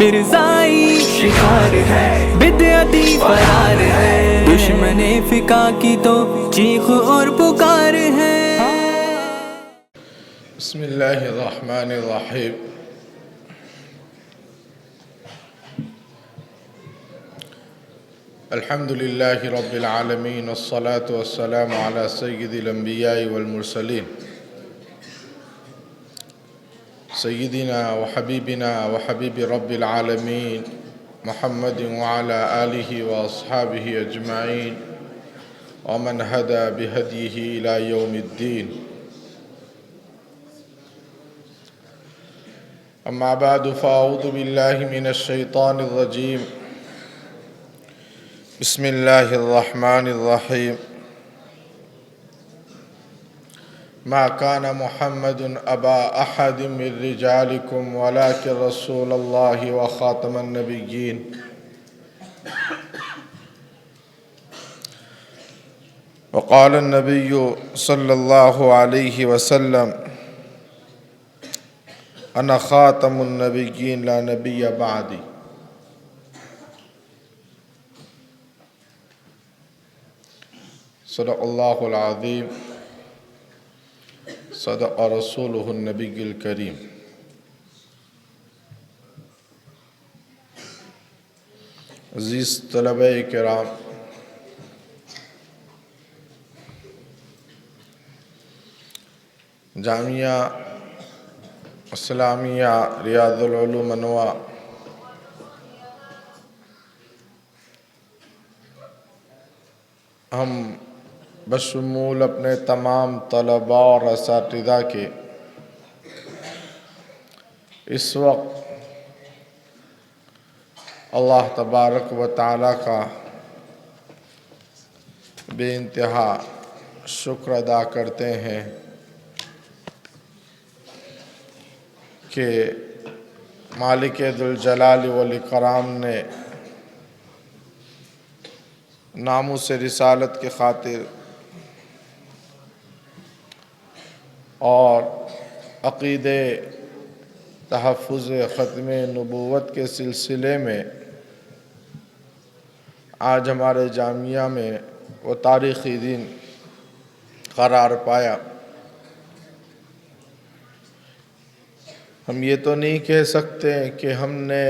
مرزائی شکار ہے، بدعتی فرار ہے، دشمن فقہ کی تو چیخ اور پکار ہے۔ بسم اللہ الرحمن الرحیم۔ الحمد للہ رب العالمین، والصلاة والسلام علی سید الانبیاء والمرسلین، سیدنا وحبیبنا وحبیب رب العالمین محمد وعلی آلہ واصحابہ اجمعین ومن ہدی بہدیہ الی یوم الدین۔ اما بعد فاعوذ باللہ من الشیطان الرجیم، بسم اللہ الرحمن الرحیم۔ ما كان محمد ابا احد من رجالكم ولكن رسول الله وخاتم النبيين۔ وقال النبي صلى الله عليه وسلم: انا خاتم النبيين لا نبي بعدي۔ صدق اللہ العظیم، صدق رسولہ النبی الکریم۔ عزیز طلبہ کرام، جامعہ اسلامیہ ریاض العلوم انواع ہم بشمول اپنے تمام طلباء اور اساتذہ کے اس وقت اللہ تبارک و تعالیٰ کا بے انتہا شکر ادا کرتے ہیں کہ مالک ذوالجلال والاکرام نے ناموس رسالت کی خاطر اور عقیدے تحفظ ختم نبوت کے سلسلے میں آج ہمارے جامعہ میں وہ تاریخی دن قرار پایا۔ ہم یہ تو نہیں کہہ سکتے کہ ہم نے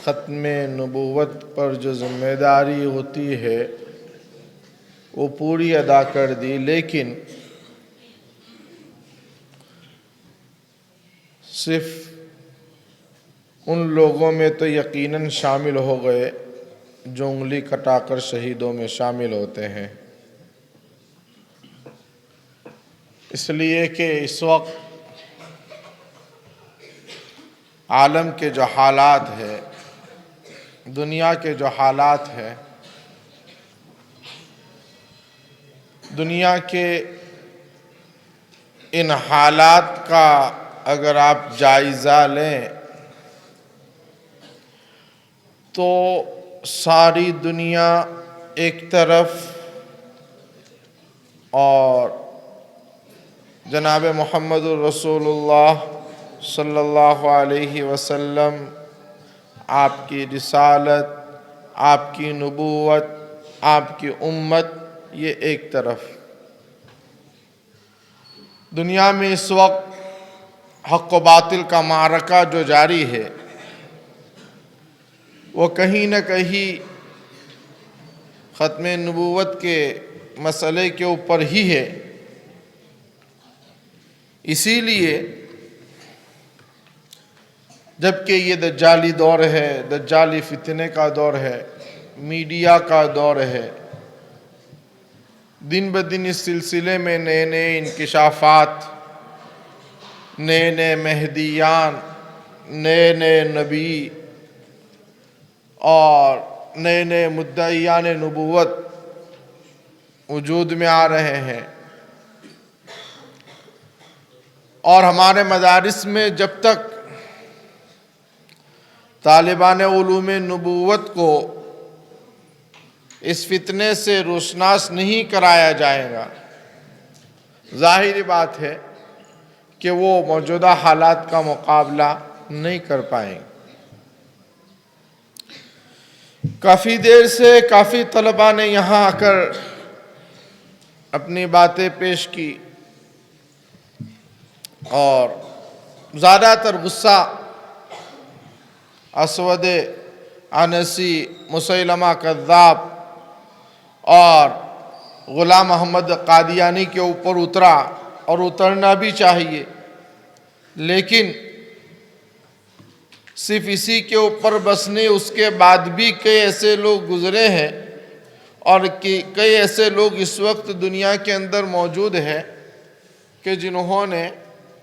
ختم نبوت پر جو ذمہ داری ہوتی ہے وہ پوری ادا کر دی، لیکن صرف ان لوگوں میں تو یقیناً شامل ہو گئے جو انگلی کٹا کر شہیدوں میں شامل ہوتے ہیں، اس لیے کہ اس وقت عالم کے جو حالات ہیں، دنیا کے جو حالات ہیں، دنیا کے ان حالات کا اگر آپ جائزہ لیں تو ساری دنیا ایک طرف اور جناب محمد الرسول اللہ صلی اللہ علیہ وسلم، آپ کی رسالت، آپ کی نبوت، آپ کی امت، یہ ایک طرف۔ دنیا میں اس وقت حق و باطل کا معرکہ جو جاری ہے وہ کہیں نہ کہیں ختم نبوت کے مسئلے کے اوپر ہی ہے۔ اسی لیے جبکہ یہ دجالی دور ہے، دجالی فتنے کا دور ہے، میڈیا کا دور ہے، دن بدن اس سلسلے میں نئے نئے انکشافات، نئے نئے مہدیان، نئے نئے نبی اور نئے نئے مدعیان نبوت وجود میں آ رہے ہیں، اور ہمارے مدارس میں جب تک طالبان علوم نبوت کو اس فتنے سے روشناس نہیں کرایا جائے گا، ظاہری بات ہے کہ وہ موجودہ حالات کا مقابلہ نہیں کر پائیں گے۔ کافی دیر سے کافی طلباء نے یہاں آ کر اپنی باتیں پیش کی اور زیادہ تر غصہ اسود عنسی، مسیلمہ کذاب اور غلام محمد قادیانی کے اوپر اترا اور اترنا بھی چاہیے، لیکن صرف اسی کے اوپر بس نہیں، اس کے بعد بھی کئی ایسے لوگ گزرے ہیں اور کئی ایسے لوگ اس وقت دنیا کے اندر موجود ہیں کہ جنہوں نے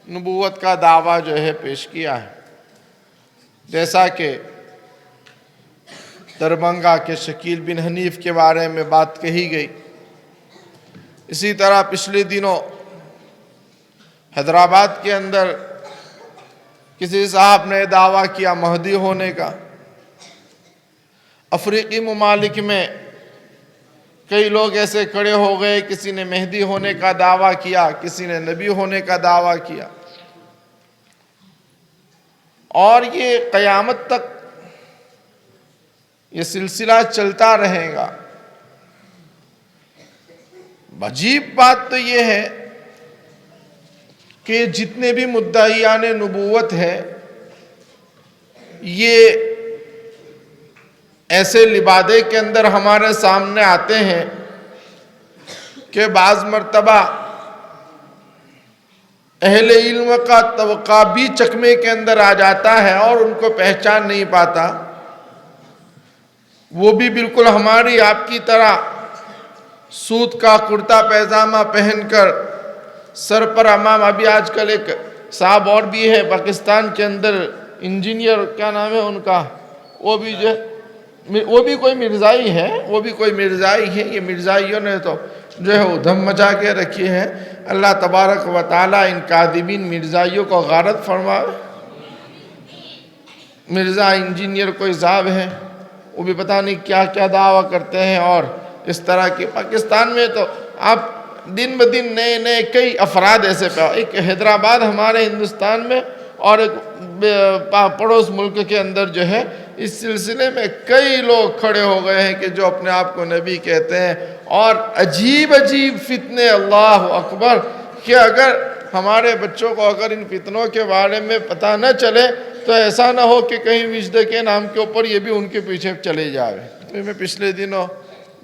نبوت کا دعویٰ جو ہے پیش کیا ہے، جیسا کہ دربھنگہ کے شکیل بن حنیف کے بارے میں بات کہی گئی۔ اسی طرح پچھلے دنوں حیدرآباد کے اندر کسی صاحب نے دعویٰ کیا مہدی ہونے کا۔ افریقی ممالک میں کئی لوگ ایسے کھڑے ہو گئے، کسی نے مہدی ہونے کا دعویٰ کیا، کسی نے نبی ہونے کا دعویٰ کیا، اور یہ قیامت تک یہ سلسلہ چلتا رہے گا۔ عجیب بات تو یہ ہے کہ جتنے بھی مدعیان نبوت ہے، یہ ایسے لبادے کے اندر ہمارے سامنے آتے ہیں کہ بعض مرتبہ اہل علم کا طبقہ بھی چکمے کے اندر آ جاتا ہے اور ان کو پہچان نہیں پاتا۔ وہ بھی بالکل ہماری آپ کی طرح سوت کا کرتا پیجامہ پہن کر سر پر امام، ابھی آج کل ایک صاحب اور بھی ہے پاکستان کے اندر انجینئر، کیا نام ہے ان کا، وہ بھی کوئی مرزائی ہے، یہ مرزائیوں نے تو جو ہے ادھم مچا کے رکھی ہے۔ اللہ تبارک و تعالیٰ ان کاذبین مرزائیوں کو غارت فرمائے۔ مرزا انجینئر کوئی صاحب ہے، وہ بھی پتہ نہیں کیا کیا دعویٰ کرتے ہیں، اور اس طرح کے پاکستان میں تو آپ دن بدن نئے نئے کئی افراد ایسے ایک حیدرآباد ہمارے ہندوستان میں اور ایک پڑوس ملک کے اندر جو ہے اس سلسلے میں کئی لوگ کھڑے ہو گئے ہیں کہ جو اپنے آپ کو نبی کہتے ہیں، اور عجیب عجیب فتنے، اللہ اکبر، کہ اگر ہمارے بچوں کو اگر ان فتنوں کے بارے میں پتہ نہ چلے تو ایسا نہ ہو کہ کہیں وجد کے نام کے اوپر یہ بھی ان کے پیچھے چلے جائے۔ تو میں پچھلے دنوں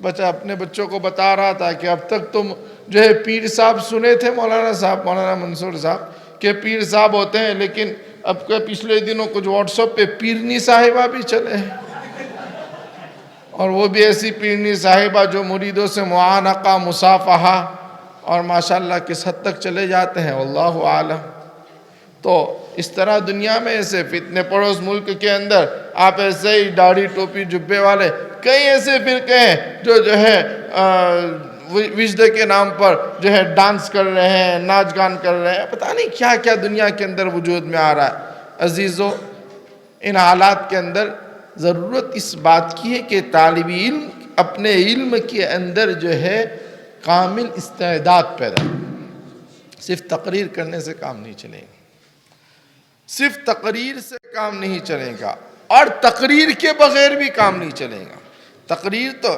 اپنے بچوں کو بتا رہا تھا کہ اب تک تم جو ہے پیر صاحب سنے تھے، مولانا منصور صاحب کہ پیر صاحب ہوتے ہیں، لیکن اب کے پچھلے دنوں کچھ واٹس ایپ پہ پیرنی صاحبہ بھی چلے ہیں، اور وہ بھی ایسی پیرنی صاحبہ جو مریدوں سے معانقہ، مصافحہ، اور ماشاءاللہ کس حد تک چلے جاتے ہیں واللہ عالم۔ تو اس طرح دنیا میں ایسے فتنے، پڑوس ملک کے اندر آپ ایسے ہی داڑھی ٹوپی جبے والے کئی ایسے فرقے ہیں جو ہے وجدے کے نام پر جو ہے ڈانس کر رہے ہیں، ناچ گان کر رہے ہیں، پتہ نہیں کیا کیا دنیا کے اندر وجود میں آ رہا ہے۔ عزیزو، ان حالات کے اندر ضرورت اس بات کی ہے کہ طالب علم اپنے علم کے اندر جو ہے کامل استعداد پیدا کرے۔ صرف تقریر کرنے سے کام نہیں چلے گا، صرف تقریر سے کام نہیں چلے گا، اور تقریر کے بغیر بھی کام نہیں چلے گا۔ تقریر تو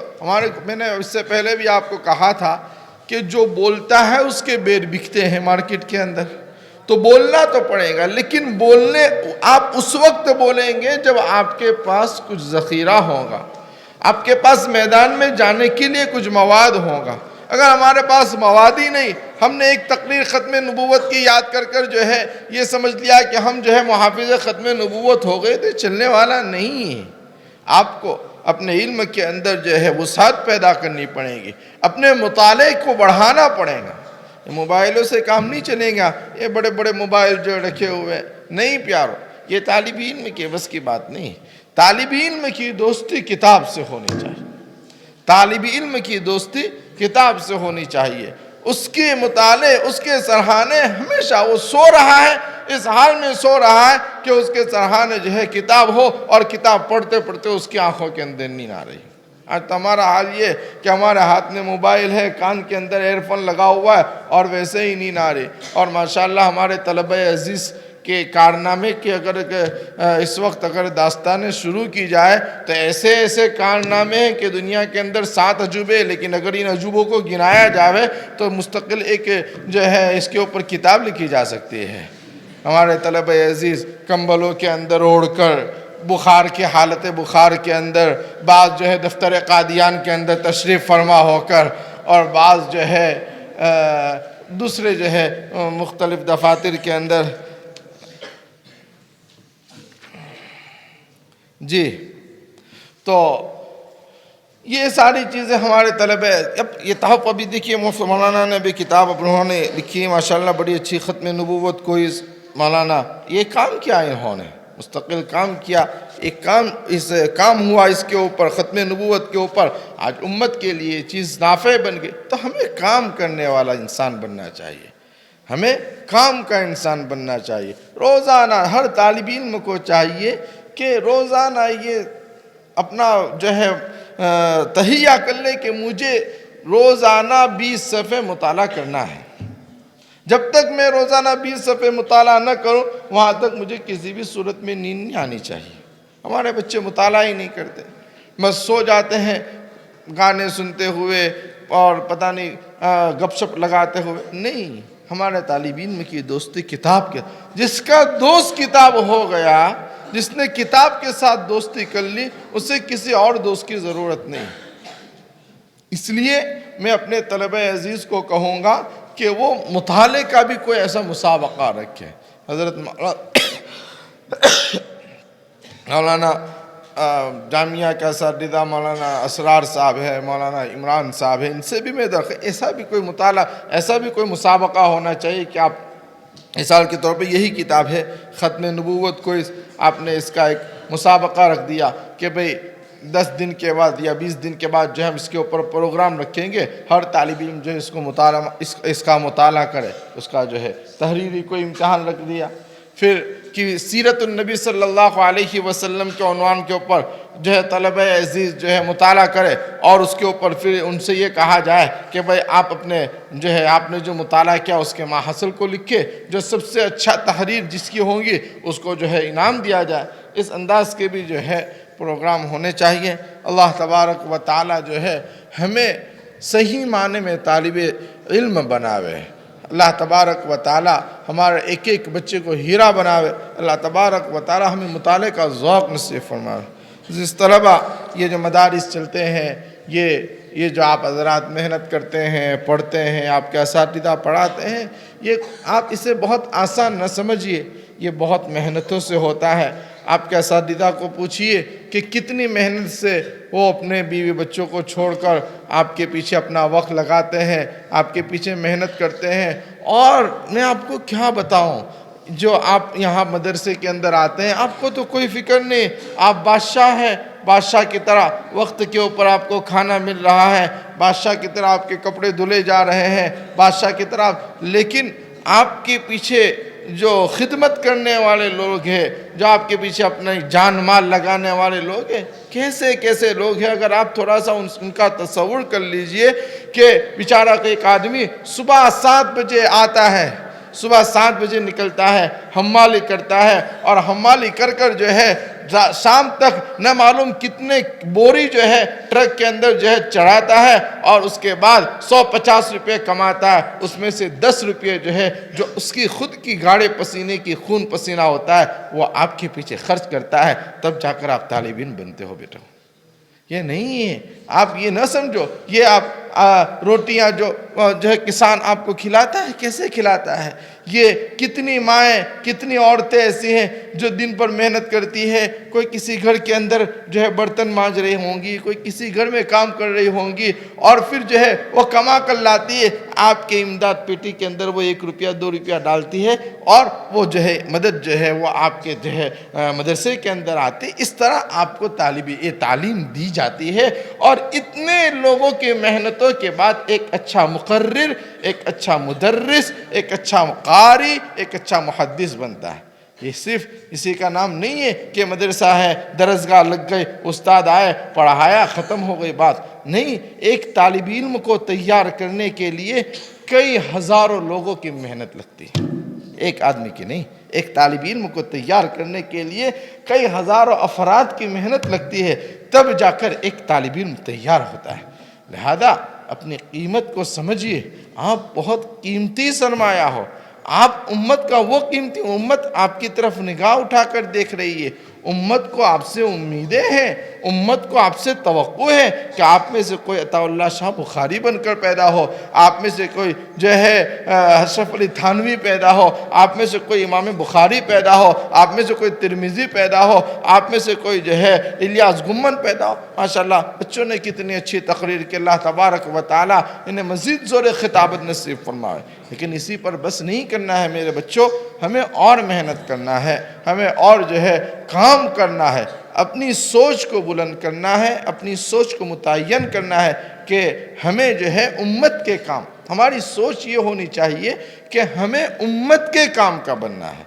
میں نے اس سے پہلے بھی آپ کو کہا تھا کہ جو بولتا ہے اس کے بیر بکتے ہیں مارکیٹ کے اندر، تو بولنا تو پڑے گا، لیکن آپ اس وقت بولیں گے جب آپ کے پاس کچھ ذخیرہ ہوگا، آپ کے پاس میدان میں جانے کے لیے کچھ مواد ہوگا۔ اگر ہمارے پاس مواد ہی نہیں، ہم نے ایک تقریر ختم نبوت کی یاد کر جو ہے یہ سمجھ لیا کہ ہم جو ہے محافظ ختم نبوت ہو گئے، تو چلنے والا نہیں ہے۔ آپ کو اپنے علم کے اندر جو ہے وسعت پیدا کرنی پڑے گی، اپنے مطالعے کو بڑھانا پڑے گا۔ یہ موبائلوں سے کام نہیں چلے گا، یہ بڑے بڑے موبائل جو رکھے ہوئے نہیں پیارو، یہ طالب علم کے بس کی بات نہیں ہے۔ طالب علم کی دوستی کتاب سے ہونی چاہیے، طالب علم کی دوستی کتاب سے ہونی چاہیے۔ اس کے مطالعے، اس کے سرحانے، ہمیشہ وہ سو رہا ہے، اس حال میں سو رہا ہے کہ اس کے سرحانے جو ہے کتاب ہو، اور کتاب پڑھتے پڑھتے اس کی آنکھوں کے اندر نیند آ رہی۔ آج تو ہمارا حال یہ کہ ہمارے ہاتھ میں موبائل ہے، کان کے اندر ایئر فون لگا ہوا ہے، اور ویسے ہی نیند آ رہی۔ اور ماشاءاللہ ہمارے طلبہ عزیز کہ کارنامے کی اگر اس وقت اگر داستانیں شروع کی جائے تو ایسے ایسے کارنامے ہیں کہ دنیا کے اندر 7 عجوبے، لیکن اگر ان عجوبوں کو گنایا جاوے تو مستقل ایک جو ہے اس کے اوپر کتاب لکھی جا سکتی ہے۔ ہمارے طلبہ عزیز کمبلوں کے اندر اوڑھ کر، بخار کی حالت بخار کے اندر، بعض جو ہے دفتر قادیان کے اندر تشریف فرما ہو کر، اور بعض جو ہے دوسرے جو ہے مختلف دفاتر کے اندر، جی تو یہ ساری چیزیں ہمارے طلبہ اب یہ تحف ابھی دیکھیے مولانا نے بھی کتاب انہوں نے لکھی ہے ماشاءاللہ بڑی اچھی، ختم نبوت کوئز مولانا، یہ کام کیا انہوں نے مستقل کام کیا، ایک کام ہوا اس کے اوپر، ختم نبوت کے اوپر، آج امت کے لیے چیز نافع بن گئی۔ تو ہمیں کام کرنے والا انسان بننا چاہیے، ہمیں کام کا انسان بننا چاہیے۔ روزانہ ہر طالب علم کو چاہیے کہ روزانہ یہ اپنا جو ہے تہیہ کر لے کہ مجھے روزانہ 20 صفحے مطالعہ کرنا ہے۔ جب تک میں روزانہ 20 صفحے مطالعہ نہ کروں وہاں تک مجھے کسی بھی صورت میں نیند نہیں آنی چاہیے۔ ہمارے بچے مطالعہ ہی نہیں کرتے، بس سو جاتے ہیں گانے سنتے ہوئے اور پتہ نہیں گپ شپ لگاتے ہوئے۔ نہیں، ہمارے طالب علم کی دوستی کتاب کے، جس کا دوست کتاب ہو گیا، جس نے کتاب کے ساتھ دوستی کر لی، اسے کسی اور دوست کی ضرورت نہیں۔ اس لیے میں اپنے طلبہ عزیز کو کہوں گا کہ وہ مطالعے کا بھی کوئی ایسا مسابقہ رکھے۔ حضرت مولانا جامعہ کا اساتذہ مولانا اسرار صاحب ہے، مولانا عمران صاحب ہے، ان سے بھی میں ایسا بھی کوئی مطالعہ، ایسا بھی کوئی مسابقہ ہونا چاہیے کہ آپ مثال کے طور پہ یہی کتاب ہے ختم نبوت کو، آپ نے اس کا ایک مسابقہ رکھ دیا کہ بھئی 10 دن کے بعد یا 20 دن کے بعد جو ہم اس کے اوپر پروگرام رکھیں گے، ہر طالب علم جو اس کو اس کا مطالعہ کرے، اس کا جو ہے تحریری کوئی امتحان رکھ دیا۔ پھر کہ سیرت النبی صلی اللہ علیہ وسلم کے عنوان کے اوپر جو ہے طلبہ عزیز جو ہے مطالعہ کرے، اور اس کے اوپر پھر ان سے یہ کہا جائے کہ بھئی آپ اپنے جو ہے آپ نے جو مطالعہ کیا اس کے ماحصل کو لکھے، جو سب سے اچھا تحریر جس کی ہوں گی اس کو جو ہے انعام دیا جائے۔ اس انداز کے بھی جو ہے پروگرام ہونے چاہیے۔ اللہ تبارک و تعالی جو ہے ہمیں صحیح معنی میں طالب علم بناوے، اللہ تبارک و تعالی ہمارے ایک ایک بچے کو ہیرا بناوے، اللہ تبارک و تعالی ہمیں مطالعے کا ذوق نصیب فرمائے۔ جس طلبہ یہ جو مدارس چلتے ہیں، یہ جو آپ حضرات محنت کرتے ہیں، پڑھتے ہیں، آپ کے اساتذہ پڑھاتے ہیں، یہ آپ اسے بہت آسان نہ سمجھیے، یہ بہت محنتوں سے ہوتا ہے۔ آپ کے اساتذہ کو پوچھئے کہ کتنی محنت سے وہ اپنے بیوی بچوں کو چھوڑ کر آپ کے پیچھے اپنا وقت لگاتے ہیں، آپ کے پیچھے محنت کرتے ہیں۔ اور میں آپ کو کیا بتاؤں، جو آپ یہاں مدرسے کے اندر آتے ہیں آپ کو تو کوئی فکر نہیں، آپ بادشاہ ہیں، بادشاہ کی طرح وقت کے اوپر آپ کو کھانا مل رہا ہے، بادشاہ کی طرح آپ کے کپڑے دھلے جا رہے ہیں، بادشاہ کی طرح، لیکن آپ کے پیچھے جو خدمت کرنے والے لوگ ہیں، جو آپ کے پیچھے اپنا جان مال لگانے والے لوگ ہیں، کیسے کیسے لوگ ہیں۔ اگر آپ تھوڑا سا ان کا تصور کر لیجئے کہ بیچارہ ایک آدمی صبح 7 بجے آتا ہے، صبح 7 بجے نکلتا ہے، حمالی کرتا ہے، اور حمالی کر کر جو ہے شام تک نہ معلوم کتنے بوری جو ہے ٹرک کے اندر جو ہے چڑھاتا ہے، اور اس کے بعد 150 روپے کماتا ہے، اس میں سے 10 روپے جو ہے جو اس کی خود کی گاڑے پسینے کی خون پسینہ ہوتا ہے وہ آپ کے پیچھے خرچ کرتا ہے، تب جا کر آپ طالب علم بنتے ہو بیٹا۔ یہ نہیں ہے، آپ یہ نہ سمجھو یہ آپ روٹیاں جو ہے کسان آپ کو کھلاتا ہے، کیسے کھلاتا ہے، یہ کتنی مائیں کتنی عورتیں ایسی ہیں جو دن پر محنت کرتی ہے، کوئی کسی گھر کے اندر جو ہے برتن مانج رہی ہوں گی، کوئی کسی گھر میں کام کر رہی ہوں گی، اور پھر جو ہے وہ کما کر لاتی ہے، آپ کے امداد پیٹی کے اندر وہ 1 روپیہ 2 روپیہ ڈالتی ہے، اور وہ جو ہے مدد جو ہے وہ آپ کے جو ہے مدرسے کے اندر آتی۔ اس طرح آپ کو تعلیم دی جاتی ہے، اور اتنے لوگوں کی محنتوں کے بعد ایک اچھا مقرر، ایک اچھا مدرس، ایک اچھا قاری، ایک اچھا محدث بنتا ہے۔ یہ صرف اسی کا نام نہیں ہے کہ مدرسہ ہے، درسگاہ لگ گئے، استاد آئے، پڑھایا، ختم ہو گئی بات نہیں۔ ایک طالب علم کو تیار کرنے کے لیے کئی ہزاروں لوگوں کی محنت لگتی ہے، ایک آدمی کی نہیں، ایک طالب علم کو تیار کرنے کے لیے کئی ہزاروں افراد کی محنت لگتی ہے، تب جا کر ایک طالب علم تیار ہوتا ہے۔ لہذا اپنی قیمت کو سمجھیے، آپ بہت قیمتی سرمایہ ہو، آپ امت کا وہ قیمتی، امت آپ کی طرف نگاہ اٹھا کر دیکھ رہی ہے، امت کو آپ سے امیدیں ہیں، امت کو آپ سے توقع ہے کہ آپ میں سے کوئی عطا اللہ شاہ بخاری بن کر پیدا ہو، آپ میں سے کوئی جو ہے اشرف علی تھانوی پیدا ہو، آپ میں سے کوئی امام بخاری پیدا ہو، آپ میں سے کوئی ترمذی پیدا ہو، آپ میں سے کوئی جو ہے الیاس گمن پیدا ہو۔ ماشاءاللہ بچوں نے کتنی اچھی تقریر کی، اللہ تبارک و تعالی انہیں مزید زور خطابت نصیب فرمائے۔ لیکن اسی پر بس نہیں کرنا ہے میرے بچوں، ہمیں اور محنت کرنا ہے، ہمیں اور جو ہے کام کرنا ہے، اپنی سوچ کو بلند کرنا ہے، اپنی سوچ کو متعین کرنا ہے کہ ہمیں جو ہے امت کے کام، ہماری سوچ یہ ہونی چاہیے کہ ہمیں امت کے کام کا بننا ہے،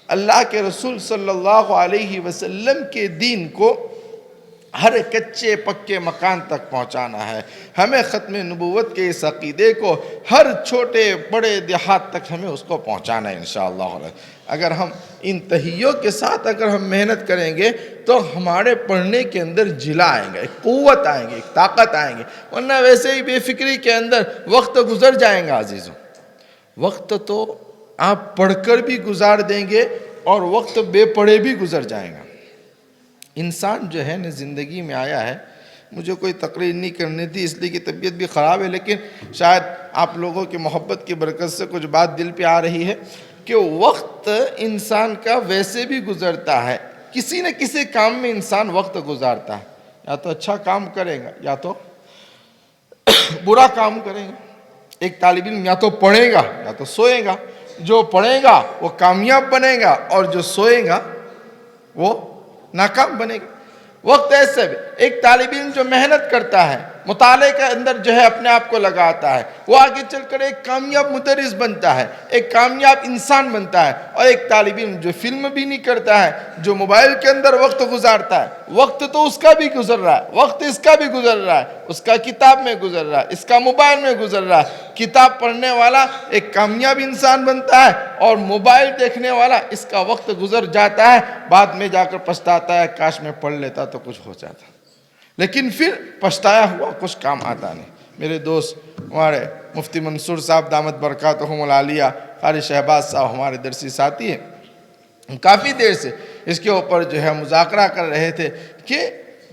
اللہ کے رسول صلی اللہ علیہ وسلم کے دین کو ہر کچے پکے مکان تک پہنچانا ہے، ہمیں ختم نبوت کے اس عقیدے کو ہر چھوٹے بڑے دیہات تک ہمیں اس کو پہنچانا ہے انشاءاللہ۔ اگر ہم ان تہیوں کے ساتھ اگر ہم محنت کریں گے تو ہمارے پڑھنے کے اندر جلا آئیں گے، ایک قوت آئیں گے، ایک طاقت آئیں گے، ورنہ ویسے ہی بے فکری کے اندر وقت گزر جائیں گا عزیزوں۔ وقت تو آپ پڑھ کر بھی گزار دیں گے اور وقت بے پڑھے بھی گزر جائیں گا۔ انسان جو ہے نا زندگی میں آیا ہے، مجھے کوئی تقریر نہیں کرنی تھی اس لیے کہ طبیعت بھی خراب ہے، لیکن شاید آپ لوگوں کی محبت کی برکت سے کچھ بات دل پہ آ رہی ہے کہ وقت انسان کا ویسے بھی گزرتا ہے، کسی نہ کسی کام میں انسان وقت گزارتا ہے، یا تو اچھا کام کرے گا یا تو برا کام کرے گا۔ ایک طالب علم یا تو پڑھے گا یا تو سوئے گا، جو پڑھے گا وہ کامیاب بنے گا اور جو سوئے گا وہ ناکام بنے گا۔ وقت ایسے بھی ایک طالب علم جو محنت کرتا ہے، مطالعے کے اندر جو ہے اپنے آپ کو لگاتا ہے، وہ آگے چل کر ایک کامیاب مدرس بنتا ہے، ایک کامیاب انسان بنتا ہے۔ اور ایک طالب علم جو فلم بھی نہیں کرتا ہے، جو موبائل کے اندر وقت گزارتا ہے، وقت تو اس کا بھی گزر رہا ہے، وقت اس کا بھی گزر رہا ہے، اس کا کتاب میں گزر رہا ہے، اس کا موبائل میں گزر رہا ہے۔ کتاب پڑھنے والا ایک کامیاب انسان بنتا ہے اور موبائل دیکھنے والا اس کا وقت گزر جاتا ہے، بعد میں جا کر پچھتاتا ہے کاش میں پڑھ لیتا تو کچھ ہو جاتا، لیکن پھر پچھتایا ہوا کچھ کام آتا نہیں۔ میرے دوست ہمارے مفتی منصور صاحب دامت برکاتہم العالیہ، قاری شہباز صاحب ہمارے درسی ساتھی ہیں، کافی دیر سے اس کے اوپر جو ہے مذاکرہ کر رہے تھے کہ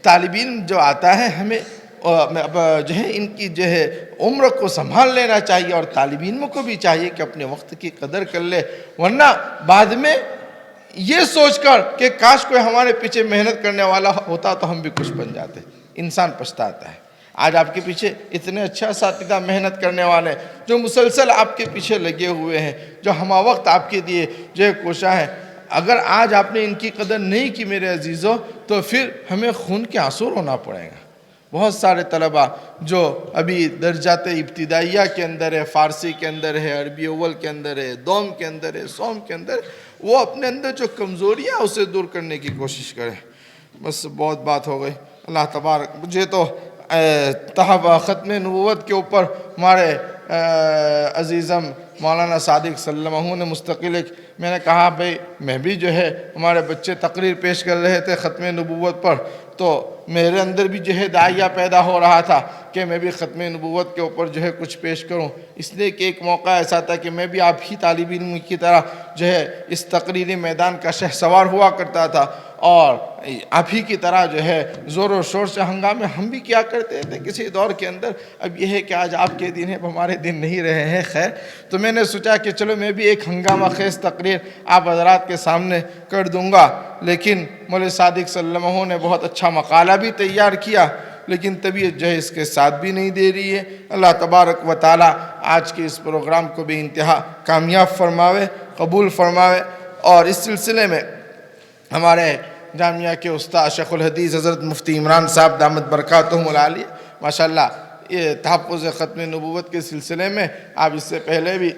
طالب علم جو آتا ہے ہمیں جو ہے ان کی جو ہے عمر کو سنبھال لینا چاہیے، اور طالب علموں کو بھی چاہیے کہ اپنے وقت کی قدر کر لے، ورنہ بعد میں یہ سوچ کر کہ کاش کوئی ہمارے پیچھے محنت کرنے والا ہوتا تو ہم بھی کچھ بن جاتے، انسان پچھتاتا ہے۔ آج آپ کے پیچھے اتنے اچھا اساتذہ محنت کرنے والے جو مسلسل آپ کے پیچھے لگے ہوئے ہیں، جو ہمہ وقت آپ کے لیے جو ہے کوشاں ہیں، اگر آج آپ نے ان کی قدر نہیں کی میرے عزیزوں تو پھر ہمیں خون کے آنسو رونا پڑے گا۔ بہت سارے طلبہ جو ابھی درجات ابتدائیہ کے اندر ہے، فارسی کے اندر ہے، عربی اول کے اندر ہے، دوم کے اندر ہے، سوم کے اندر ہے، وہ اپنے اندر جو کمزوریاں اسے دور کرنے کی کوشش کریں۔ بس بہت بات ہو گئی، اللہ تبارک، مجھے تو ختم نبوت کے اوپر ہمارے عزیزم مولانا صادق صلی اللہ علیہ وسلم نے مستقل ایک، میں نے کہا بھئی میں بھی جو ہے ہمارے بچے تقریر پیش کر رہے تھے ختم نبوت پر، تو میرے اندر بھی جو ہے داعیہ پیدا ہو رہا تھا کہ میں بھی ختم نبوت کے اوپر جو ہے کچھ پیش کروں، اس لیے کہ ایک موقع ایسا تھا کہ میں بھی آپ ہی طالب علم کی طرح جو ہے اس تقریری میدان کا شہسوار ہوا کرتا تھا، اور آپ ہی کی طرح جو ہے زور و شور سے ہنگامے ہم بھی کیا کرتے تھے کسی دور کے اندر۔ اب یہ ہے کہ آج آپ کے دن ہیں، اب ہمارے دن نہیں رہے ہیں، خیر تو میں نے سوچا کہ چلو میں بھی ایک ہنگامہ خیز تقریر آپ حضرات کے سامنے کر دوں گا، لیکن مولانا صادق صلی اللہ علیہ وسلم نے بہت اچھا مقالہ بھی تیار کیا، لیکن طبیعت جو ہے اس کے ساتھ بھی نہیں دے رہی ہے۔ اللہ تبارک و تعالی آج کے اس پروگرام کو بھی انتہا کامیاب فرماوے، قبول فرماوے، اور اس سلسلے میں ہمارے جامعہ کے استاد شیخ الحدیث حضرت مفتی عمران صاحب دامت برکاتہم العالیہ ماشاءاللہ یہ تحفظ ختم نبوت کے سلسلے میں آپ اس سے پہلے بھی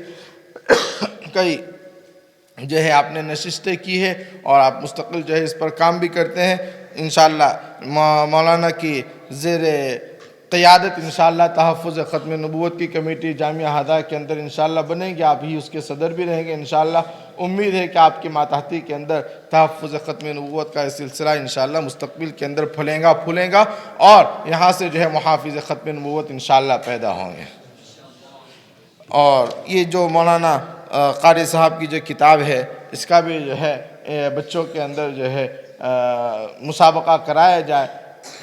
کئی جو ہے آپ نے نشستیں کی ہے اور آپ مستقل جو ہے اس پر کام بھی کرتے ہیں۔ انشاءاللہ مولانا کی زیر قیادت انشاءاللہ تحفظ ختم نبوت کی کمیٹی جامعہ ہدایہ کے اندر انشاءاللہ بنے گی، آپ ہی اس کے صدر بھی رہیں گے انشاءاللہ، امید ہے کہ آپ کی ماتحتی کے اندر تحفظ ختم نبوت کا یہ سلسلہ انشاءاللہ مستقبل کے اندر پھولے گا اور یہاں سے جو ہے محافظ ختم نبوت انشاءاللہ پیدا ہوں گے۔ اور یہ جو مولانا قاری صاحب کی جو کتاب ہے اس کا بھی جو ہے بچوں کے اندر جو ہے مسابقہ کرایا جائے،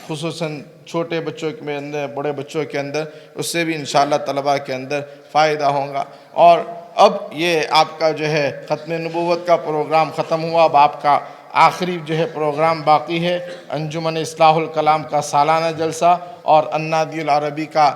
خصوصاً چھوٹے بچوں کے اندر، بڑے بچوں کے اندر، اس سے بھی انشاءاللہ طلباء کے اندر فائدہ ہوگا۔ اور اب یہ آپ کا جو ہے ختم نبوت کا پروگرام ختم ہوا، اب آپ کا آخری جو ہے پروگرام باقی ہے، انجمن اصلاح الکلام کا سالانہ جلسہ اور النادی العربی کا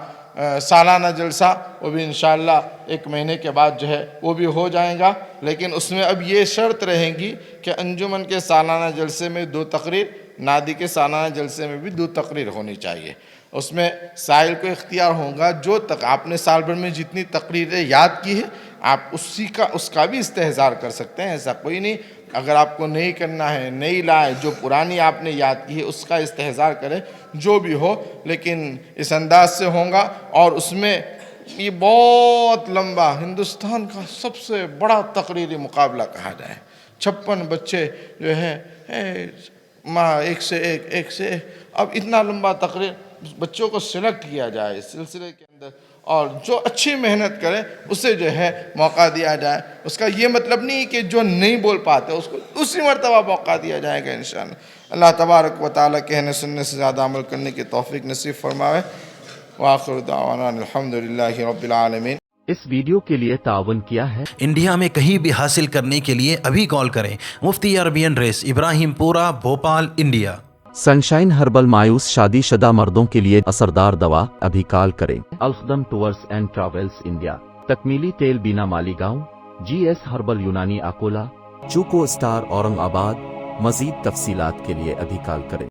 سالانہ جلسہ، وہ بھی انشاءاللہ 1 مہینے کے بعد جو ہے وہ بھی ہو جائے گا۔ لیکن اس میں اب یہ شرط رہے گی کہ انجمن کے سالانہ جلسے میں 2 تقریر، نادی کے سالانہ جلسے میں بھی 2 تقریر ہونی چاہیے۔ اس میں سائل کو اختیار ہوگا جو تک آپ نے سال بھر میں جتنی تقریریں یاد کی ہے آپ اس کا بھی استحضار کر سکتے ہیں، ایسا کوئی نہیں۔ اگر آپ کو نہیں کرنا ہے، نہیں لائے، جو پرانی آپ نے یاد کی ہے اس کا استحضار کریں، جو بھی ہو، لیکن اس انداز سے ہوگا۔ اور اس میں یہ بہت لمبا ہندوستان کا سب سے بڑا تقریری مقابلہ کہا جائے، 56 بچے جو ہیں ایک سے ایک، اب اتنا لمبا تقریر بچوں کو سلیکٹ کیا جائے اس سلسلے کے اندر، اور جو اچھی محنت کرے اسے جو ہے موقع دیا جائے۔ اس کا یہ مطلب نہیں کہ جو نہیں بول پاتے اس کو دوسری مرتبہ موقع دیا جائے گا انشاءاللہ۔ اللہ تبارک و تعالیٰ کہنے سننے سے زیادہ عمل کرنے کی توفیق نصیب فرماوے۔ وآخر دعوانا الحمدللہ رب العالمین۔ اس ویڈیو کے لیے تعاون کیا ہے انڈیا میں کہیں بھی حاصل کرنے کے لیے ابھی کال کریں۔ مفتی عربین ریس، ابراہیم پورہ، بھوپال، انڈیا۔ سنشائن ہربل مایوس شادی شدہ مردوں کے لیے اثردار دوا، ابھی کال کریں۔ الخدم ٹورز اینڈ ٹریولز انڈیا، تکمیلی تیل بینا مالیگاؤں، GS ہربل یونانی اکولا، چوکو اسٹار اورنگ آباد۔ مزید تفصیلات کے لیے ابھی کال کریں۔